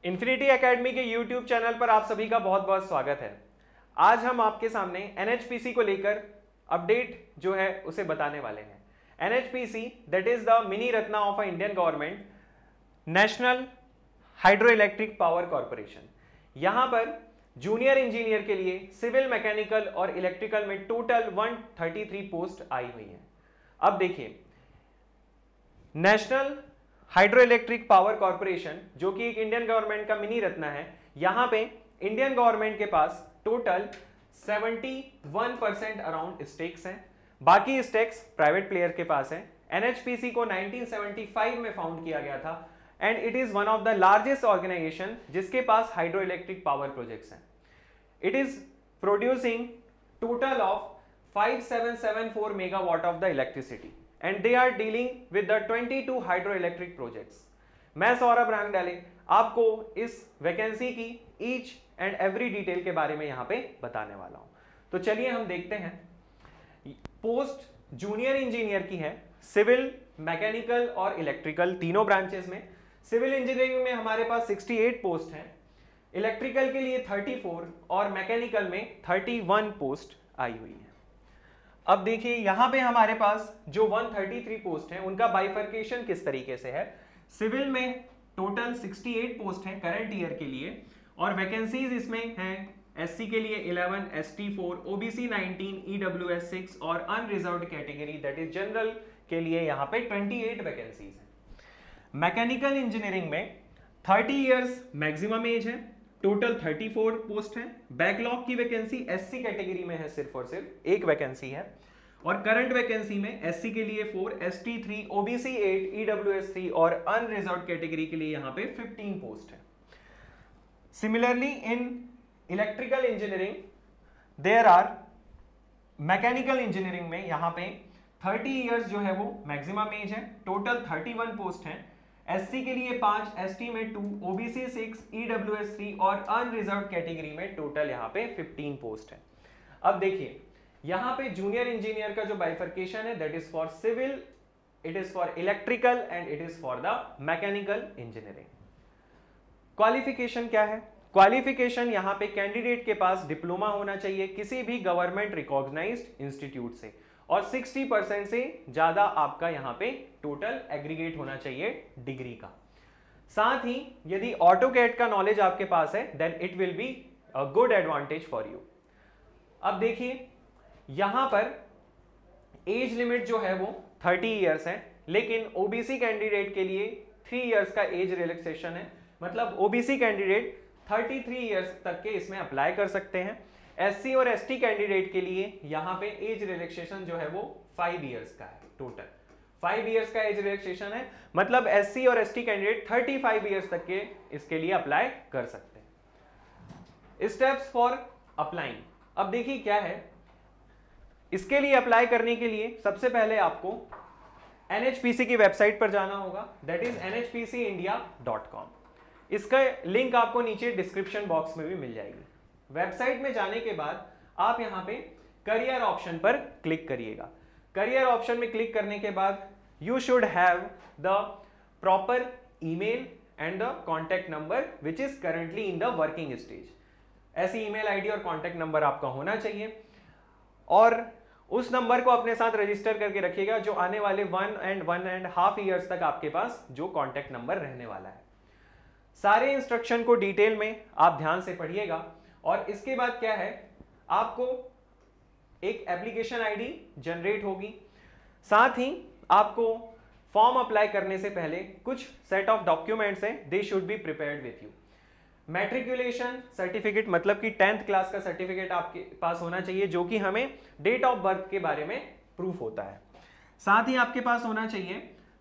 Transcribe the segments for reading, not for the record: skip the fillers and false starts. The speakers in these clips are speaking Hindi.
इन्फिनिटी एकेडमी के यूट्यूब चैनल पर आप सभी का बहुत बहुत स्वागत है। आज हम आपके सामने एनएचपीसी को लेकर अपडेट जो है उसे बताने वाले हैं। NHPC that is the mini Ratna of a Indian government, national hydro electric power corporation. यहां पर जूनियर इंजीनियर के लिए सिविल, मैकेनिकल और इलेक्ट्रिकल में टोटल 133 पोस्ट आई हुई हैं। अब देखिए, national hydro electric power corporation जो कि एक इंडियन गवर्नमेंट का मिनी रत्ना है, यहां पे इंडियन गवर्नमेंट के पास टोटल 71% अराउंड स्टेक्स हैं। बाकी स्टेक्स प्राइवेट प्लेयर के पास है। एनएचपीसी को 1975 में फाउंड किया गया था and it is one of the largest organization जिसके पास हाइड्रो इलेक्ट्रिक पावर प्रोजेक्ट्स हैं। It is producing total of 5774 megawatt of the electricity and they are dealing with the 22 hydroelectric projects। मैं सौरभ रांगडाले आपको इस वैकेंसी की ईच एंड एवरी डिटेल के बारे में यहां पे बताने वाला हूं। तो चलिए हम देखते हैं। पोस्ट जूनियर इंजीनियर की है सिविल, मैकेनिकल और इलेक्ट्रिकल तीनों ब्रांचेस में। सिविल इंजीनियरिंग में हमारे पास 68 पोस्ट हैं, इलेक्ट्रिकल के लिए 34 और मैकेनिकल में 31 पोस्ट आई हुई है। अब देखिए यहां पे हमारे पास जो 133 पोस्ट हैं उनका बाइफर्केशन किस तरीके से है। सिविल में टोटल 68 पोस्ट हैं करंट ईयर के लिए और वैकेंसीज इसमें हैं एससी के लिए 11, एसटी 4, ओबीसी 19, ईडब्ल्यूएस 6 और unreserved category that is general के लिए यहां पे 28 वैकेंसीज हैं। मैकेनिकल इंजीनियरिंग में 30 इयर्स मैक्सिमम एज है, टोटल 34 पोस्ट है। बैकलॉग की वैकेंसी एससी कैटेगरी में है, सिर्फ और सिर्फ एक वैकेंसी है और करंट वैकेंसी में एससी के लिए 4, एसटी 3, ओबीसी 8, ईडब्ल्यूएस 3 और अनरिजर्व्ड कैटेगरी के लिए यहां पे 15 पोस्ट है। Similarly in electrical engineering there are, mechanical engineering में यहां पे 30 इयर्स जो है वो मैक्सिमम एज है, टोटल 31 पोस्ट है। एससी के लिए 5, एसटी में 2, ओबीसी 6, ईडब्ल्यूएस 3 और अनरिजर्व्ड कैटेगरी में टोटल यहां पे 15 पोस्ट है। अब देखिए यहां पे जूनियर इंजीनियर का जो बाइफर्केशन है that is for civil, it is for electrical and it is for the mechanical engineering. Qualification क्या है? क्वालिफिकेशन यहां पे कैंडिडेट के पास डिप्लोमा होना चाहिए किसी भी गवर्नमेंट रिकॉग्नाइज्ड इंस्टीट्यूट से और 60% से ज्यादा आपका यहां पे टोटल एग्रीगेट होना चाहिए डिग्री का। साथ ही यदि ऑटोकैड का नॉलेज आपके पास है then it will be a good advantage for you. अब देखिए यहां पर एज लिमिट जो है वो 30 इयर्स है, लेकिन ओबीसी कैंडिडेट के लिए 3 इयर्स का एज रिलैक्सेशन है, मतलब ओबीसी कैंडिडेट 33 इयर्स तक के इसमें अप्लाई कर सकते हैं। एससी और एसटी कैंडिडेट के लिए यहां पे एज रिलैक्सेशन जो है वो 5 इयर्स का है, टोटल 5 इयर्स का एज रिलैक्सेशन है, मतलब एससी और एसटी कैंडिडेट 35 इयर्स तक के इसके लिए अप्लाई कर सकते हैं। स्टेप्स फॉर अप्लाइंग, अब देखिए क्या है। इसके लिए अप्लाई करने के लिए सबसे पहले आपको एनएचपीसी की वेबसाइट पर जाना होगा, दैट इज nhpcindia.com। इसका लिंक आपको नीचे डिस्क्रिप्शन बॉक्स में भी मिल जाएगी। वेबसाइट में जाने के बाद आप यहां पे करियर ऑप्शन पर क्लिक करिएगा। करियर ऑप्शन में क्लिक करने के बाद you should have the proper email and the contact number which is currently in the working stage. ऐसी ईमेल आईडी और कॉन्टैक्ट नंबर आपका होना चाहिए और उस नंबर को अपने साथ रजिस्टर करके रखिएगा जो आने वाले 1.5 ईयर्स तक आपके पास जो कॉन्टैक्ट नंबर रहने वाला है। सारे इंस्ट्रक्शन को डिटेल में आप ध्यान से पढ़िएगा और इसके बाद क्या है, आपको एक एप्लीकेशन आईडी जनरेट होगी। साथ ही आपको फॉर्म अप्लाई करने से पहले कुछ सेट ऑफ डॉक्यूमेंट्स हैं, they should be prepared with you. Matriculation certificate, मतलब कि 10th क्लास का सर्टिफिकेट आपके पास होना चाहिए जो कि हमें डेट ऑफ बर्थ के बारे में प्रूफ होता है। साथ ही आपके पास होना चाहिए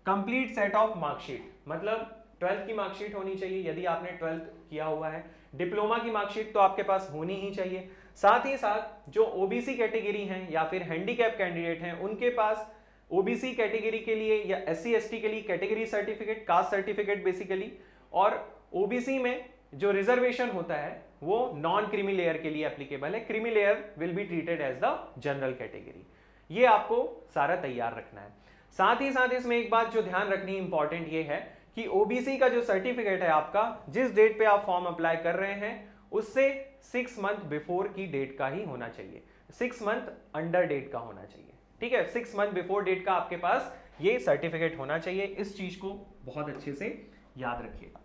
कंप्लीट सेट ऑफ मार्कशीट, मतलब 12th की मार्कशीट होनी चाहिए यदि आपने 12th किया हुआ है। डिप्लोमा की मार्कशीट तो आपके पास होनी ही चाहिए। साथ ही साथ जो ओबीसी कैटेगरी हैं या फिर हैंडीकैप कैंडिडेट हैं उनके पास ओबीसी कैटेगरी के लिए या एससी एसटी के लिए category certificate, caste certificate basically, और ओबीसी में जो रिजर्वेशन होता है वो नॉन क्रीमी लेयर के लिए एप्लीकेबल है। Creamy layer will be treated as the general category. ये आपको सारा तैयार रखना है। साथ ही साथ इसमें एक बात जो ध्यान रखनी इंपॉर्टेंट ये है कि ओबीसी का जो सर्टिफिकेट है आपका, जिस डेट पे आप फॉर्म अप्लाई कर रहे हैं उससे 6 मंथ बिफोर की डेट का ही होना चाहिए, 6 मंथ अंडर डेट का होना चाहिए, ठीक है। 6 मंथ बिफोर डेट का आपके पास ये सर्टिफिकेट होना चाहिए। इस चीज को बहुत अच्छे से याद रखिएगा।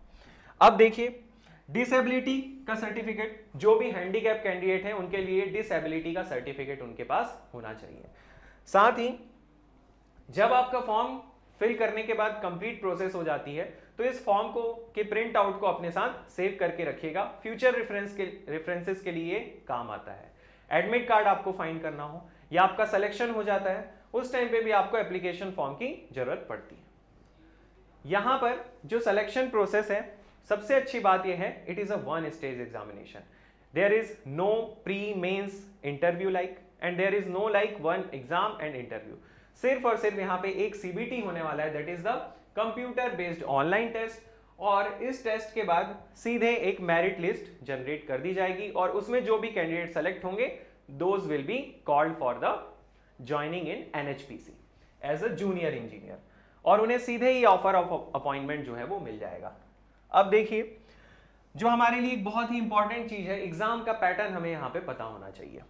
अब देखिए डिसेबिलिटी का सर्टिफिकेट, जो भी हैंडीकैप कैंडिडेट है उनके लिए डिसेबिलिटी का सर्टिफिकेट उनके पास होना चाहिए। साथ ही जब आपका फॉर्म फिल करने के बाद कंप्लीट प्रोसेस हो जाती है तो इस फॉर्म को के प्रिंट आउट को अपने साथ सेव करके रखिएगा, फ्यूचर रेफरेंसेस के लिए काम आता है। एडमिट कार्ड आपको फाइंड करना हो या आपका सिलेक्शन हो जाता है, उस टाइम पे भी आपको एप्लीकेशन फॉर्म की जरूरत पड़ती है। यहां पर जो सिलेक्शन प्रोसेस है, सबसे अच्छी बात यह है, it is a one stage examination. There is no pre mains interview like and there is no like one exam and interview. सिर्फ और सिर्फ यहाँ पे एक सीबीटी होने वाला है, that is the computer based online test. और इस टेस्ट के बाद सीधे एक मेरिट लिस्ट जनरेट कर दी जाएगी और उसमें जो भी कैंडिडेट सेलेक्ट होंगे those will be called for the joining in NHPC as a junior engineer, और उन्हें सीधे ही ऑफर ऑफ अपॉइंटमेंट जो है वो मिल जाएगा। अब देखिए जो हमारे लिए बहुत ही इंपॉर्टेंट चीज है, एग्जाम का पैटर्न हमें यहाँ पे पता होना चाहिए।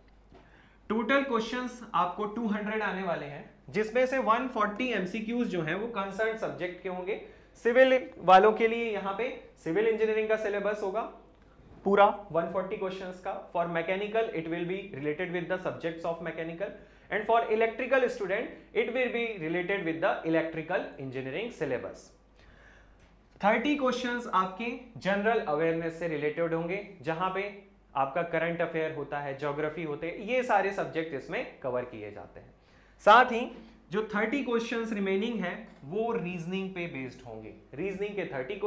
टोटल क्वेश्चंस आपको 200 आने वाले हैं, जिसमें से 140 एमसीक्यूज जो हैं वो कंसर्न सब्जेक्ट के होंगे। सिविल वालों के लिए यहाँ पे सिविल इंजीनियरिंग का सिलेबस होगा पूरा 140 क्वेश्चंस का। For mechanical it will be related with the subjects of mechanical, and for electrical student it will be related with the electrical engineering syllabus. 30 questions आपके जनरल अवेयरनेस से रिलेटेड होंगे, जहां पे आपका करंट अफेयर होता है, ज्योग्राफी होते हैं, ये सारे सब्जेक्ट इसमें कवर किए जाते हैं। साथ ही जो 30 क्वेश्चंस रिमेनिंग है वो रीजनिंग पे बेस्ड होंगे। रीजनिंग के 30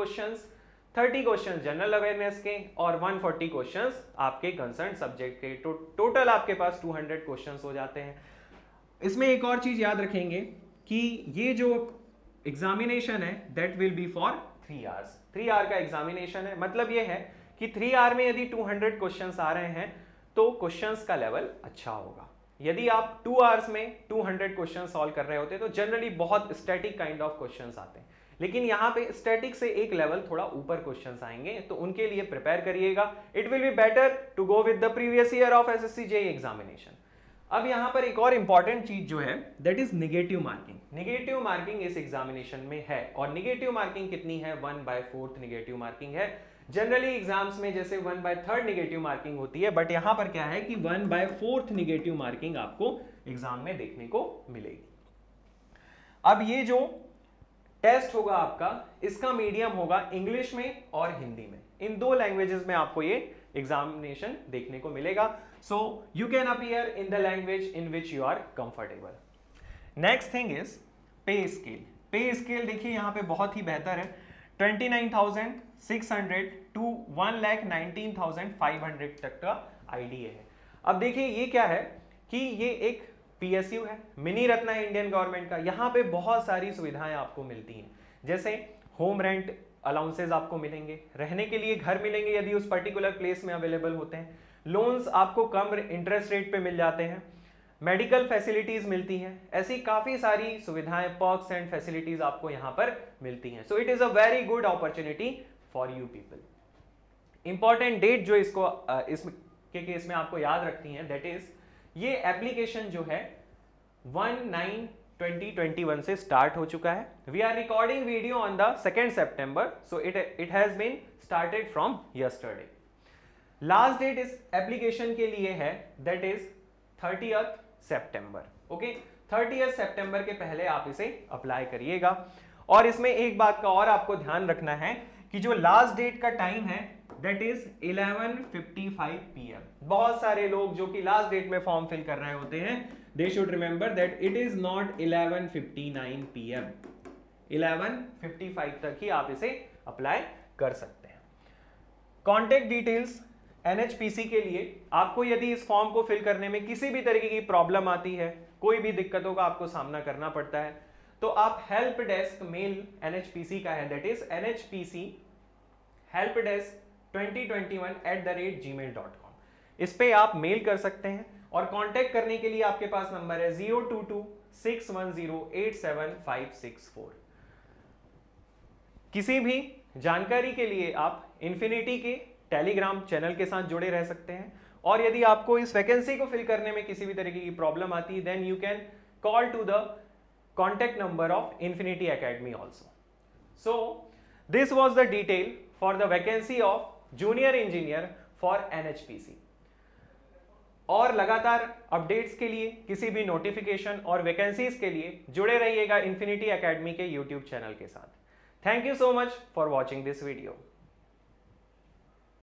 क्वेश्चंस जनरल अवेयरनेस के और 140 क्वेश्चंस आपके कंसर्न सब्जेक्ट के। टोटल आपके पास 200 क्वेश्चंस हो जाते हैं। इसमें एक और चीज याद रखेंगे कि ये जो एग्जामिनेशन है that will be for 3 hours. 3 hour का एग्जामिनेशन है, मतलब ये है कि 3 आवर में यदि 200 क्वेश्चंस आ रहे हैं तो क्वेश्चंस का लेवल अच्छा होगा। यदि आप 2 आवर्स में 200 क्वेश्चन सॉल्व कर रहे होते तो जनरली बहुत स्टैटिक काइंड ऑफ क्वेश्चंस आते हैं, लेकिन यहाँ पे स्टैटिक से एक लेवल थोड़ा ऊपर क्वेश्चंस आएंगे, तो उनके लिए प्रिपेयर करिएगा। It will be better to go with the previous year of SSC JEE examination. अब यहाँ पर एक और इंपॉर्टेंट चीज जो है that is negative marking. Negative marking इस एग्जामिनेशन में है, और निगेटिव मार्किंग कितनी है? 1/4 निगेटिव मार्किंग है। जनरली एग्जाम्स में जैसे 1/3 निगेटिव मार्किंग होती है, बट यहां पर क्या है कि 1/4 निगेटिव मार्किंग आपको एग्जाम में देखने को मिलेगी। अब ये जो टेस्ट होगा आपका, इसका मीडियम होगा इंग्लिश में और हिंदी में। इन 2 लैंग्वेजेस में आपको ये एग्जामिनेशन देखने को मिलेगा। So you can appear in the language in which you are comfortable. Next thing is pay scale. Pay scale देखिए यहाँ पे बहुत ही बेहतर है, 29,600 टू 1,19,500 तक का आईडीए है। अब देखिए ये क्या है कि ये एक पीएसयू है, मिनी रत्न है इंडियन गवर्नमेंट का। यहाँ पे बहुत सारी सुविधाएं आपको मिलती हैं, जैसे होम रेंट अलाउंसेस आपको मिलेंगे, रहने के लिए घर मिलेंगे यदि उस पर्टिकुलर प्लेस में अवेलेबल होते हैं, लोन्स आपको कम इंटरेस्ट रेट पे मिल जाते हैं, मेडिकल फैसिलिटीज मिलती हैं, ऐसी काफी सारी सुविधाएं, पर्क्स एंड फैसिलिटीज आपको यहां पर मिलती हैं। So it is a very good opportunity for you people. Important date जो इसको इसके केस में आपको याद रखनी है, दैट इज ये एप्लीकेशन जो है 1/9/2021 से स्टार्ट हो चुका है। We are recording video on the 2 September, so it has been started from yesterday. Last date इस एप्लीकेशन के लिए है that is 30th September। Okay, 30th September के पहले आप इसे अप्लाई करिएगा। और इसमें एक बात का और आपको ध्यान रखना है कि जो लास्ट डेट का टाइम है दैट इज 11:55 PM। बहुत सारे लोग जो कि लास्ट डेट में फॉर्म फिल कर रहे होते हैं, they should remember that it is not 11:59 PM। 11:55 तक ही आप इसे अप्लाई कर सकते हैं। कॉन्टेक्ट डिटेल्स एनएचपीसी के लिए, आपको यदि इस फॉर्म को फिल करने में किसी भी तरीके की प्रॉब्लम आती है, कोई भी दिक्कतों का आपको सामना करना पड़ता है, तो आप हेल्प डेस्क मेल एनएचपीसी का है, दैट इज NHPC helpdesk2021@gmail.com। इस पे आप मेल कर सकते हैं, और कांटेक्ट करने के लिए आपके पास नंबर है 02261087564। किसी भी जानकारी के लिए आप इन्फिनिटी के टेलीग्राम चैनल के साथ जुड़े रह सकते हैं। और यदि आपको इस वैकेंसी को फिल करने में किसी भी तरीके की प्रॉब्लम आती है, then you can call to the contact number of Infinity Academy also. So this was the detail for the vacancy of junior engineer for NHPC। और लगातार अपडेट्स के लिए, किसी भी नोटिफिकेशन और वैकेंसीज के लिए जुड़े रहिएगा इन्फिनिटी एकेडमी के यूट्यूब चैनल के साथ। Thank you so much for watching this video.